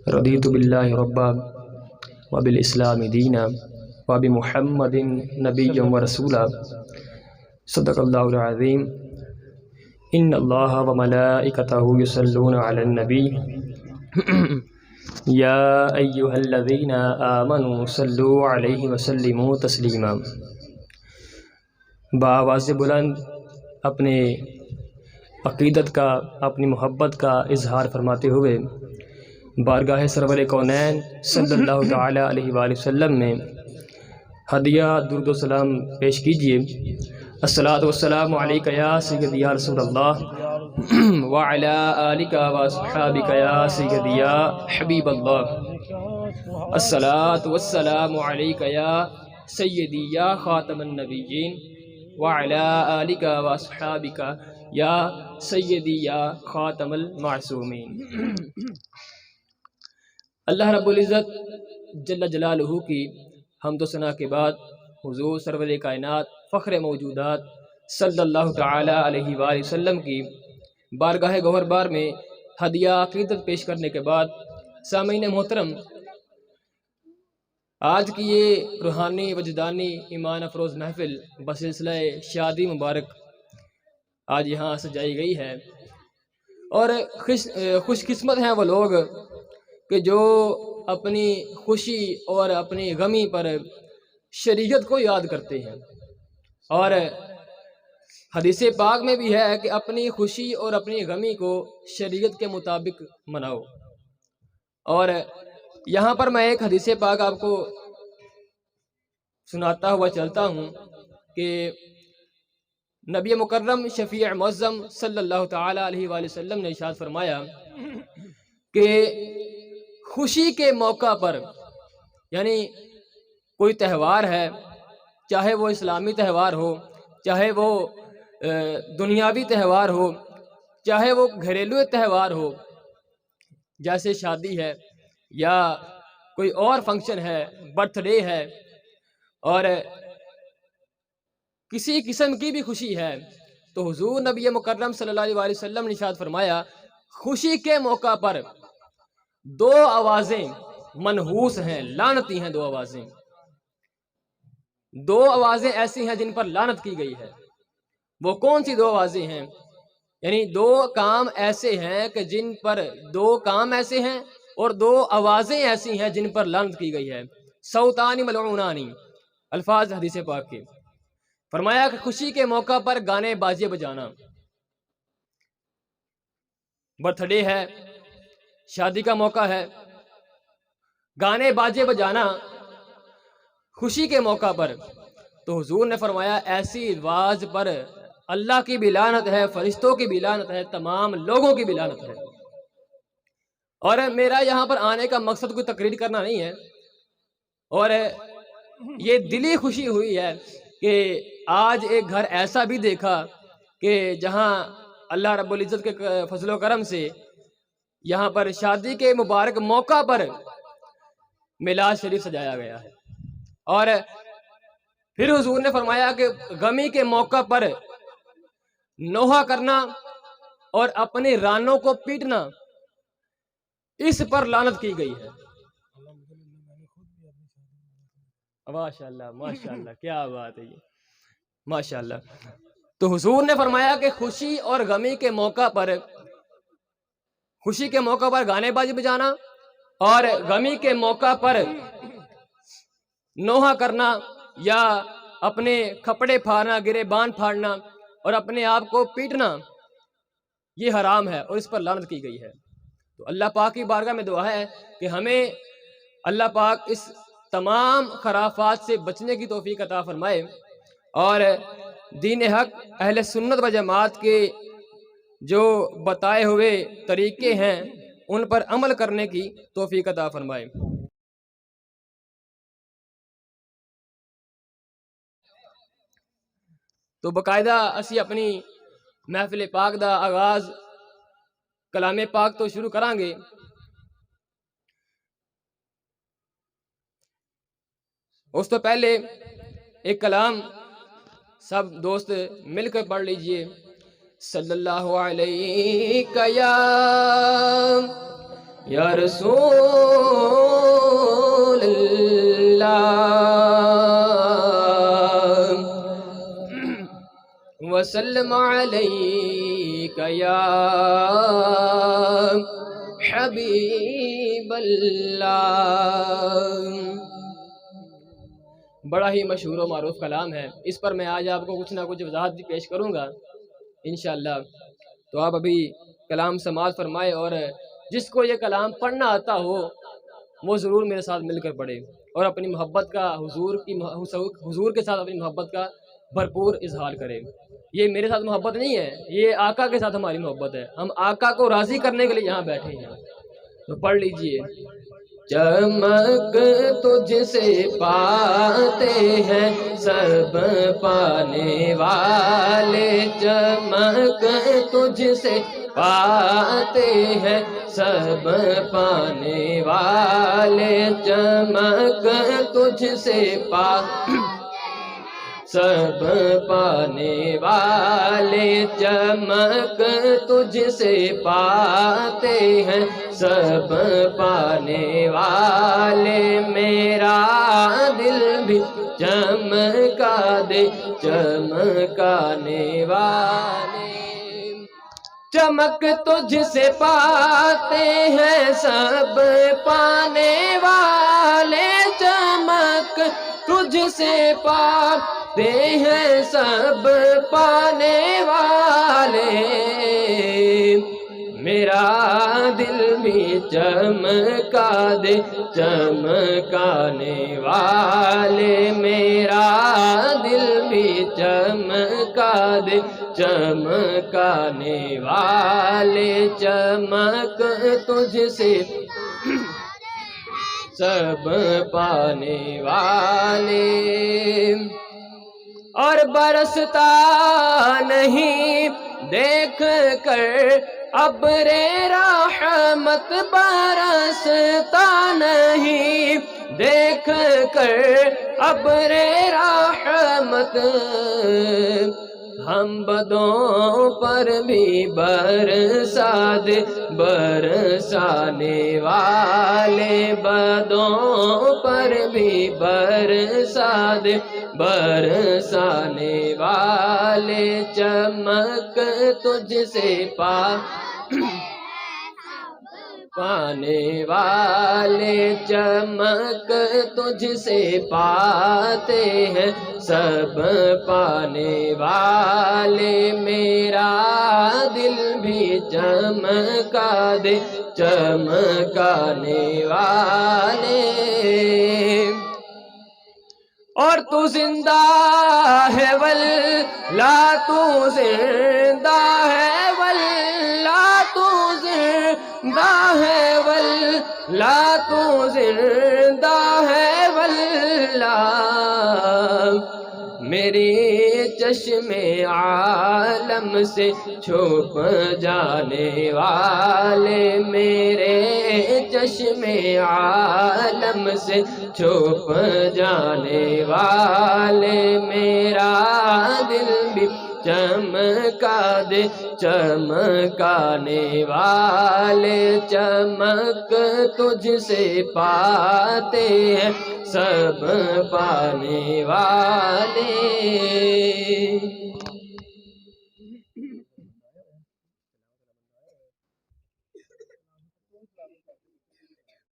رضیت باللہ ربا وبالاسلام دینا وبمحمد نبیا ورسولا صدق اللہ العظیم ان اللہ وملائکتہ یصلون علی النبی یا ایہا الذین آمنوا صلوا علیہ وسلموا تسلیما۔ بآواز بلند اپنے عقیدت کا، اپنی محبت کا اظہار فرماتے ہوئے بارگاہ سرور کونین صلی اللہ تعالیٰ علیہ وآلہ وسلم میں ہدیہ درود و سلام پیش کیجئے۔ الصلاۃ والسلام علیک یا سیدی یا رسول اللہ وعلی آلک واصحابک یا سیدی یا حبیب اللہ۔ الصلاۃ والسلام علیک یا سیدی یا خاتم النبیین وعلی آلک واصحابک یا سیدی یا خاتم المعصومین۔ اللہ رب العزت جل جلالہ کی حمد و ثنا کے بعد حضور سرور کائنات فخر موجودات صلی اللہ تعالی علیہ وآلہ وسلم کی بارگاہ گوہر بار میں ہدیہ عقیدت پیش کرنے کے بعد سامعین محترم، آج کی یہ روحانی وجدانی ایمان افروز محفل بسلسلہ شادی مبارک آج یہاں سجائی گئی ہے، اور خوش قسمت ہیں وہ لوگ کہ جو اپنی خوشی اور اپنی غمی پر شریعت کو یاد کرتے ہیں، اور حدیث پاک میں بھی ہے کہ اپنی خوشی اور اپنی غمی کو شریعت کے مطابق مناؤ۔ اور یہاں پر میں ایک حدیث پاک آپ کو سناتا ہوا چلتا ہوں کہ نبی مکرم شفیع معظم صلی اللہ تعالی علیہ وآلہ وسلم نے ارشاد فرمایا کہ خوشی کے موقع پر، یعنی کوئی تہوار ہے، چاہے وہ اسلامی تہوار ہو، چاہے وہ دنیاوی تہوار ہو، چاہے وہ گھریلو تہوار ہو، جیسے شادی ہے یا کوئی اور فنکشن ہے، برتھ ڈے ہے، اور کسی قسم کی بھی خوشی ہے، تو حضور نبی مکرم صلی اللہ علیہ وسلم نے ارشاد فرمایا خوشی کے موقع پر دو آوازیں منحوس ہیں، لعنتی ہیں۔ دو آوازیں ایسی ہیں جن پر لعنت کی گئی ہے۔ وہ کون سی دو آوازیں ہیں؟ یعنی دو کام ایسے ہیں کہ جن پر دو کام ایسے ہیں اور دو آوازیں ایسی ہیں جن پر لعنت کی گئی ہے۔ صوتانی ملعونانی، الفاظ حدیث پاک کے۔ فرمایا کہ خوشی کے موقع پر گانے بازے بجانا، برتھ ڈے ہے، شادی کا موقع ہے، گانے باجے بجانا خوشی کے موقع پر، تو حضور نے فرمایا ایسی آواز پر اللہ کی بھی لعنت ہے، فرشتوں کی بھی لعنت ہے، تمام لوگوں کی بھی لعنت ہے۔ اور میرا یہاں پر آنے کا مقصد کوئی تقریر کرنا نہیں ہے، اور یہ دلی خوشی ہوئی ہے کہ آج ایک گھر ایسا بھی دیکھا کہ جہاں اللہ رب العزت کے فضل و کرم سے یہاں پر شادی کے مبارک موقع پر میلاد شریف سجایا گیا ہے، اور پھر حضور نے فرمایا کہ غمی کے موقع پر نوحہ کرنا اور اپنی رانوں کو پیٹنا، اس پر لعنت کی گئی ہے۔ ماشاءاللہ ماشاءاللہ، کیا بات ہے یہ، ماشاءاللہ۔ تو حضور نے فرمایا کہ خوشی اور غمی کے موقع پر، خوشی کے موقع پر گانے بازی بجانا اور غمی کے موقع پر نوحہ کرنا یا اپنے کپڑے پھاڑنا، گریبان پھاڑنا اور اپنے آپ کو پیٹنا، یہ حرام ہے اور اس پر لعنت کی گئی ہے۔ تو اللہ پاک کی بارگاہ میں دعا ہے کہ ہمیں اللہ پاک اس تمام خرافات سے بچنے کی توفیق عطا فرمائے، اور دین حق اہل سنت و جماعت کے جو بتائے ہوئے طریقے ہیں ان پر عمل کرنے کی توفیق عطا فرمائے۔ تو باقاعدہ اسی اپنی محفل پاک دا آغاز کلام پاک تو شروع کریں گے، اس تو پہلے ایک کلام سب دوست مل کر پڑھ لیجئے۔ صلی اللہ علیہ یا یا رسول اللہ وسلم علیک یا حبیب اللہ۔ بڑا ہی مشہور و معروف کلام ہے، اس پر میں آج آپ کو کچھ نہ کچھ وضاحت بھی پیش کروں گا انشاءاللہ۔ تو آپ ابھی کلام سماعت فرمائے، اور جس کو یہ کلام پڑھنا آتا ہو وہ ضرور میرے ساتھ مل کر پڑھے، اور اپنی محبت کا حضور کے ساتھ اپنی محبت کا بھرپور اظہار کرے۔ یہ میرے ساتھ محبت نہیں ہے، یہ آقا کے ساتھ ہماری محبت ہے، ہم آقا کو راضی کرنے کے لیے یہاں بیٹھے ہیں۔ تو پڑھ لیجئے۔ چمک تجھ سے پاتے ہیں سب پانے والے، چمک تجھ سے پاتے ہیں سب پانے والے، چمک تجھ سے سب پانے والے، چمک تجھ سے پاتے ہیں سب پانے والے، میرا دل بھی چمکا دے چمکانے والے۔ چمک تجھ سے پاتے ہیں سب پانے والے، چمک تجھ سے پاتے ہیں سب پانے والے، میرا دل بھی چمکا دے چمکانے والے، میرا دل بھی چمکا دے چمکانے والے، چمک تجھ سے سب پانے والے، اور برستا نہیں دیکھ کر ابر رحمت، برستا نہیں دیکھ کر ابر رحمت، ہم بدوں پر بھی برسا دے برسانے والے، بدوں پر بھی برسا دے برسانے والے، چمک تجھ سے پانے والے، چمک تجھ سے پاتے ہیں سب پانے والے، میرا دل بھی چمکا دے چمکانے والے، اور تو زندہ ہے واللہ تو زندہ ہے واللہ تو زندہ ہے واللہ تو زندہ ہے واللہ، میری چشم عالم سے چھپ جانے والے، میرے چشم عالم سے چھپ جانے والے، میرا دل بھی چمکا دے چمکانے والے، چمک تجھ سے پاتے ہیں سب پانے والے۔